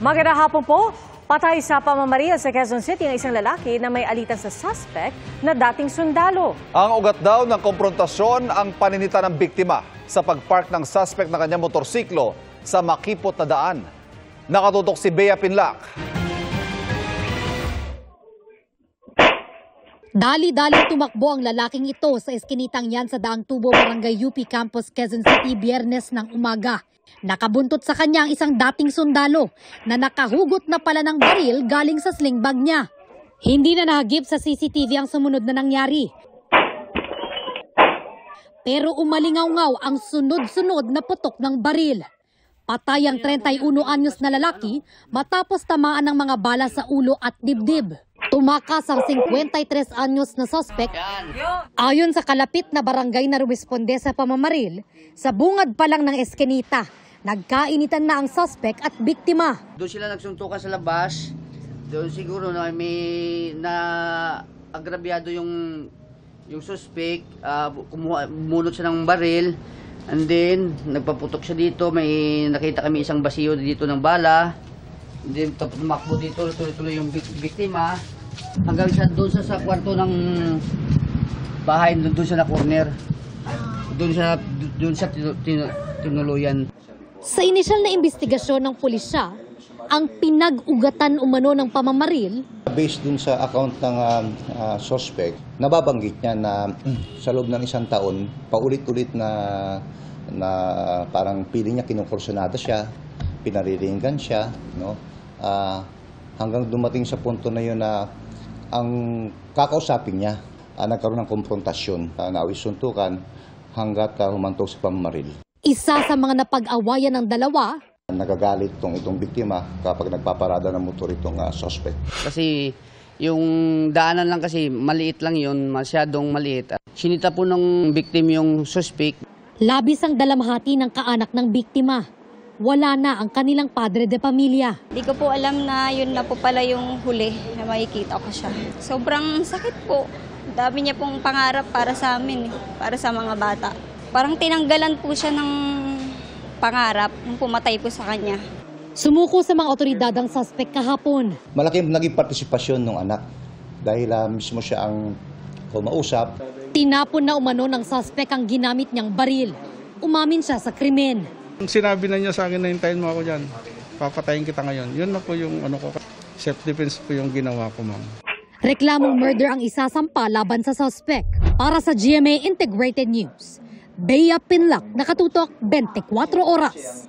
Magandang hapon po. Patay sa pamamaril sa Quezon City ang isang lalaki na may alitan sa suspect na dating sundalo. Ang ugat daw ng komprontasyon ang paninita ng biktima sa pagpark ng suspect na kanyang motorsiklo sa makipot na daan. Nakatutok si Bea Pinlac. Dali-daling tumakbo ang lalaking ito sa eskinitang yan sa Daang Tubo, Barangay UP Campus, Quezon City, Biyernes ng umaga. Nakabuntot sa kanya ang isang dating sundalo na nakahugot na pala ng baril galing sa sling bag niya. Hindi na nahagip sa CCTV ang sumunod na nangyari. Pero umalingaw-ngaw ang sunod-sunod na putok ng baril. Patay ang 31 anyos na lalaki matapos tamaan ng mga bala sa ulo at dibdib. Tumakas ang 53 anyos na suspect. Ayon sa kalapit na barangay na rumisponde sa pamamaril, sa bungad pa lang ng eskinita, nagkainitan na ang suspect at biktima. Doon sila nagsuntukan sa labas. Doon siguro na may agrabyado yung suspect, bumunot siya ng baril. And then nagpaputok siya dito, may nakita kami isang basiyo dito ng bala. And then tumakbo dito, tuloy-tuloy yung biktima. Hanggang siya doon sa kwarto ng bahay, doon siya na corner. Doon siya tinuluyan. Sa inisyal na investigasyon ng pulisya, ang pinag-ugatan umano ng pamamaril, based dun sa account ng suspect, nababanggit niya na sa loob ng isang taon, paulit-ulit na parang piling niya kinukursunada siya, pinariringgan siya, no? Hanggang dumating sa punto na yun na ang kakausapin niya, nagkaroon ng konfrontasyon, nawisuntukan hanggat humantong sa pamamaril. isa sa mga napag-awayan ng dalawa. Nagagalit itong biktima kapag nagpaparada ng motor itong suspect. Kasi yung daanan lang kasi maliit lang yun, masyadong maliit. Sinita po ng victim yung suspect. Labis ang dalamhati ng kaanak ng biktima. Wala na ang kanilang padre de pamilya. Di ko po alam na yun na po pala yung huli na makikita ko siya. Sobrang sakit po. Dami niya pong pangarap para sa amin, para sa mga bata. Parang tinanggalan po siya ng pangarap nung pumatay po sa kanya. Sumuko sa mga otoridad ang suspect kahapon. Malaki naging partisipasyon ng anak dahil mismo siya ang kumausap. Tinapon na umano ng suspect ang ginamit niyang baril. Umamin siya sa krimen. Sinabi na niya sa akin na hintayin mo ako dyan. Papatayin kita ngayon. Yun na po yung self-defense po yung ginawa ko, ma'am. Reklamong murder ang isasampa laban sa suspect. Para sa GMA Integrated News, Bea Pinlac, nakatutok 24 oras.